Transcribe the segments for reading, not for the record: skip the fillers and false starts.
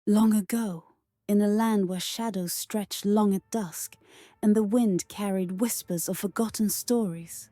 Long ago, in a land where shadows stretched long at dusk and the wind carried whispers of forgotten stories,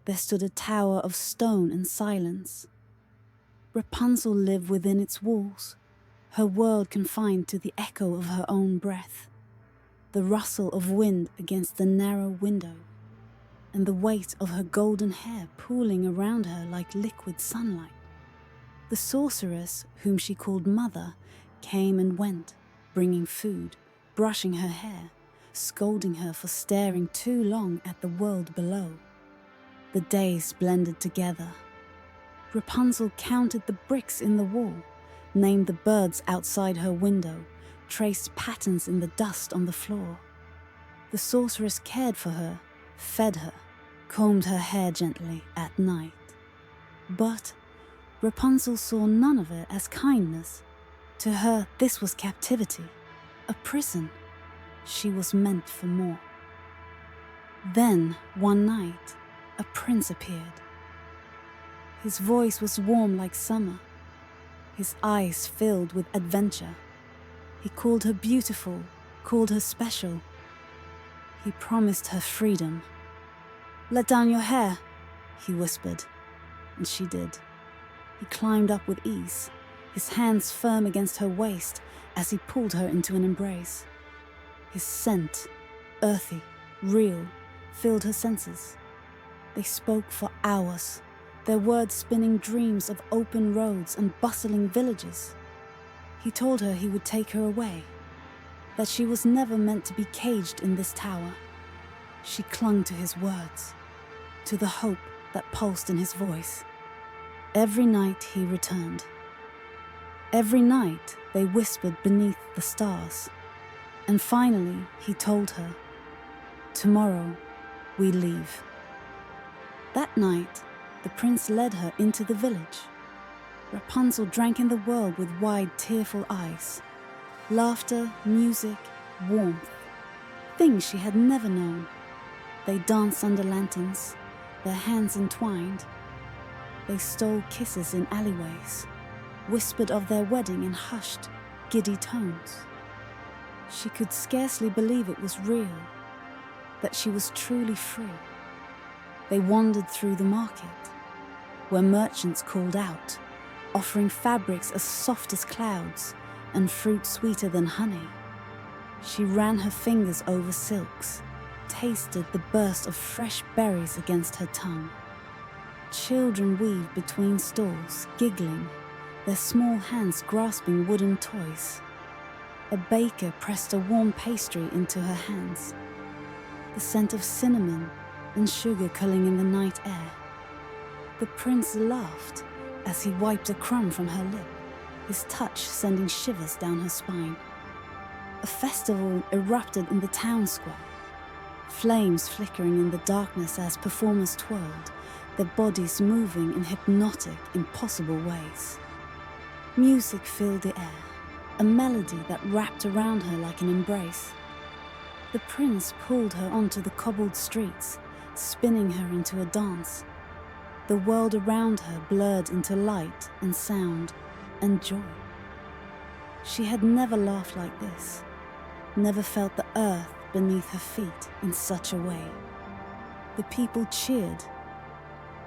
there stood a tower of stone and silence. Rapunzel lived within its walls, her world confined to the echo of her own breath, the rustle of wind against the narrow window, and the weight of her golden hair pooling around her like liquid sunlight. The sorceress, whom she called Mother, came and went, bringing food, brushing her hair, scolding her for staring too long at the world below. The days blended together. Rapunzel counted the bricks in the wall, named the birds outside her window, traced patterns in the dust on the floor. The sorceress cared for her, fed her, combed her hair gently at night. But Rapunzel saw none of it as kindness. To her, this was captivity, a prison. She was meant for more. Then, one night, a prince appeared. His voice was warm like summer, his eyes filled with adventure. He called her beautiful, called her special. He promised her freedom. "Let down your hair," he whispered, and she did. He climbed up with ease, his hands firm against her waist as he pulled her into an embrace. His scent, earthy, real, filled her senses. They spoke for hours, their words spinning dreams of open roads and bustling villages. He told her he would take her away, that she was never meant to be caged in this tower. She clung to his words, to the hope that pulsed in his voice. Every night he returned. Every night they whispered beneath the stars. And finally he told her, "Tomorrow we leave." That night, the prince led her into the village. Rapunzel drank in the world with wide, tearful eyes. Laughter, music, warmth, things she had never known. They danced under lanterns, their hands entwined. They stole kisses in alleyways, whispered of their wedding in hushed, giddy tones. She could scarcely believe it was real, that she was truly free. They wandered through the market, where merchants called out, offering fabrics as soft as clouds and fruit sweeter than honey. She ran her fingers over silks, tasted the burst of fresh berries against her tongue. Children weaved between stalls, giggling, their small hands grasping wooden toys. A baker pressed a warm pastry into her hands, the scent of cinnamon and sugar curling in the night air. The prince laughed as he wiped a crumb from her lip, his touch sending shivers down her spine. A festival erupted in the town square, flames flickering in the darkness as performers twirled, their bodies moving in hypnotic, impossible ways. Music filled the air, a melody that wrapped around her like an embrace. The prince pulled her onto the cobbled streets, spinning her into a dance. The world around her blurred into light and sound and joy. She had never laughed like this, never felt the earth beneath her feet in such a way. The people cheered,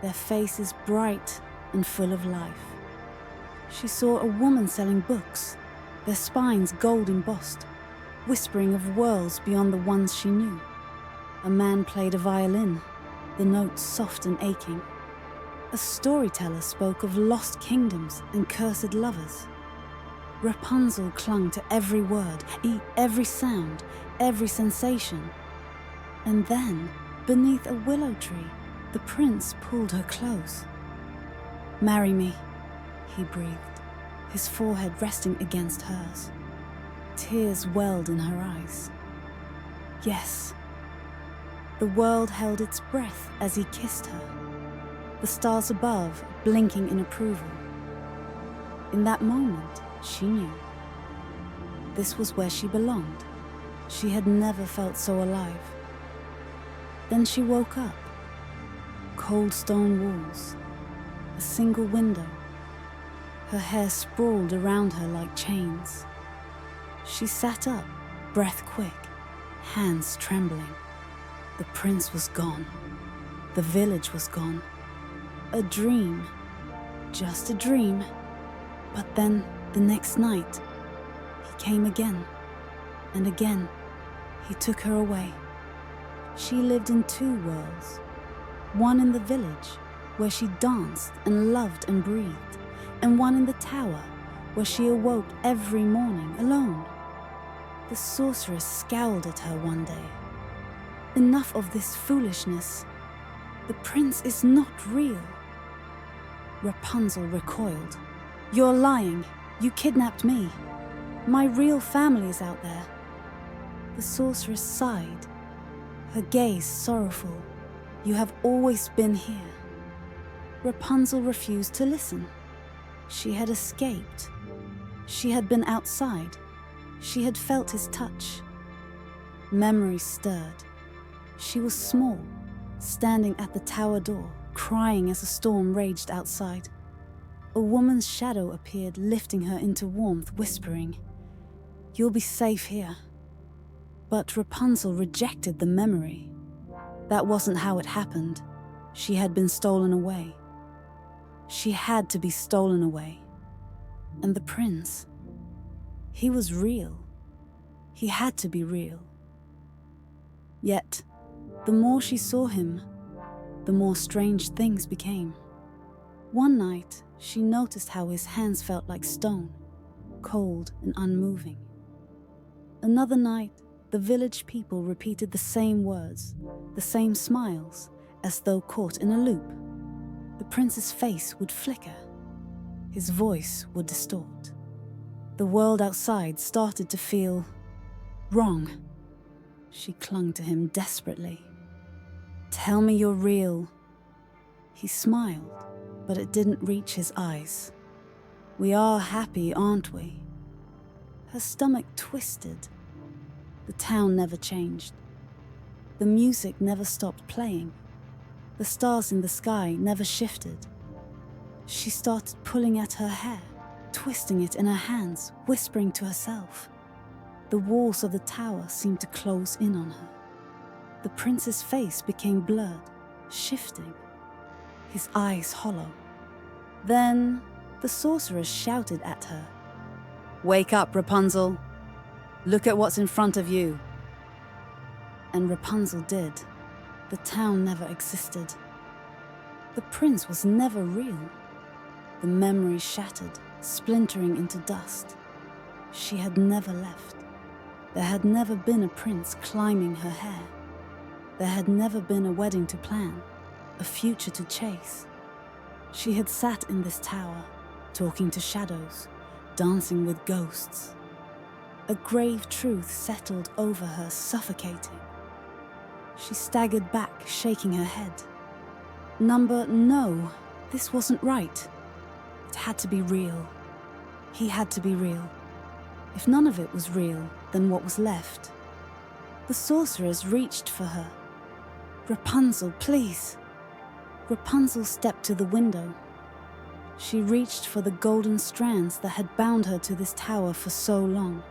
their faces bright and full of life. She saw a woman selling books, their spines gold embossed, whispering of worlds beyond the ones she knew. A man played a violin, the notes soft and aching. A storyteller spoke of lost kingdoms and cursed lovers. Rapunzel clung to every word, every sound, every sensation. And then, beneath a willow tree, the prince pulled her close. "Marry me," he breathed, his forehead resting against hers. Tears welled in her eyes. Yes. The world held its breath as he kissed her, the stars above blinking in approval. In that moment, she knew. This was where she belonged. She had never felt so alive. Then she woke up. Cold stone walls, a single window. Her hair sprawled around her like chains. She sat up, breath quick, hands trembling. The prince was gone. The village was gone. A dream. Just a dream. But then, the next night, he came again. And again, he took her away. She lived in two worlds. One in the village, where she danced and loved and breathed, and one in the tower, where she awoke every morning alone. The sorceress scowled at her one day. Enough of this foolishness. The prince is not real. Rapunzel recoiled. You're lying. You kidnapped me. My real family is out there. The sorceress sighed, her gaze sorrowful. You have always been here. Rapunzel refused to listen. She had escaped. She had been outside. She had felt his touch. Memories stirred. She was small, standing at the tower door, crying as a storm raged outside. A woman's shadow appeared, lifting her into warmth, whispering, "You'll be safe here." But Rapunzel rejected the memory. That wasn't how it happened. She had been stolen away. She had to be stolen away. And the prince, he was real. He had to be real. Yet, the more she saw him, the more strange things became. One night, she noticed how his hands felt like stone, cold and unmoving. Another night, the village people repeated the same words, the same smiles, as though caught in a loop. The prince's face would flicker. His voice would distort. The world outside started to feel wrong. She clung to him desperately. "Tell me you're real." He smiled, but it didn't reach his eyes. "We are happy, aren't we?" Her stomach twisted. The town never changed. The music never stopped playing. The stars in the sky never shifted. She started pulling at her hair, twisting it in her hands, whispering to herself. The walls of the tower seemed to close in on her. The prince's face became blurred, shifting, his eyes hollow. Then the sorceress shouted at her, "Wake up, Rapunzel! Look at what's in front of you." And Rapunzel did. The town never existed. The prince was never real. The memories shattered, splintering into dust. She had never left. There had never been a prince climbing her hair. There had never been a wedding to plan, a future to chase. She had sat in this tower, talking to shadows, dancing with ghosts. A grave truth settled over her, suffocating. She staggered back, shaking her head. No, this wasn't right. It had to be real. He had to be real. If none of it was real, then what was left? The sorceress reached for her. "Rapunzel, please." Rapunzel stepped to the window. She reached for the golden strands that had bound her to this tower for so long.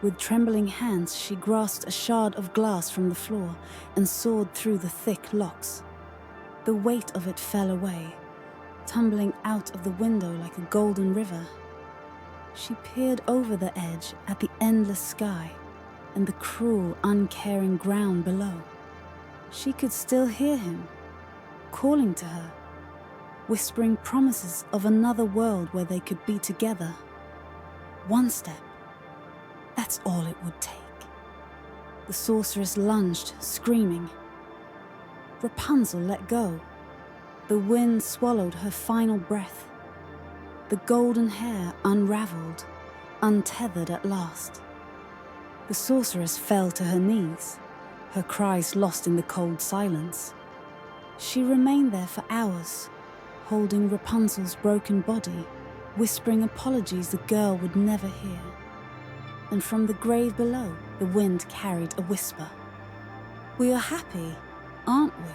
With trembling hands, she grasped a shard of glass from the floor and sawed through the thick locks. The weight of it fell away, tumbling out of the window like a golden river. She peered over the edge at the endless sky and the cruel, uncaring ground below. She could still hear him, calling to her, whispering promises of another world where they could be together. One step. That's all it would take. The sorceress lunged, screaming. Rapunzel let go. The wind swallowed her final breath. The golden hair unraveled, untethered at last. The sorceress fell to her knees, her cries lost in the cold silence. She remained there for hours, holding Rapunzel's broken body, whispering apologies the girl would never hear. And from the grave below, the wind carried a whisper. "We are happy, aren't we?"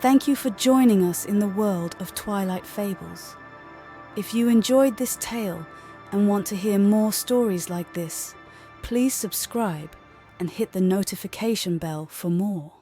Thank you for joining us in the world of Twilight Fables. If you enjoyed this tale, and want to hear more stories like this, please subscribe and hit the notification bell for more.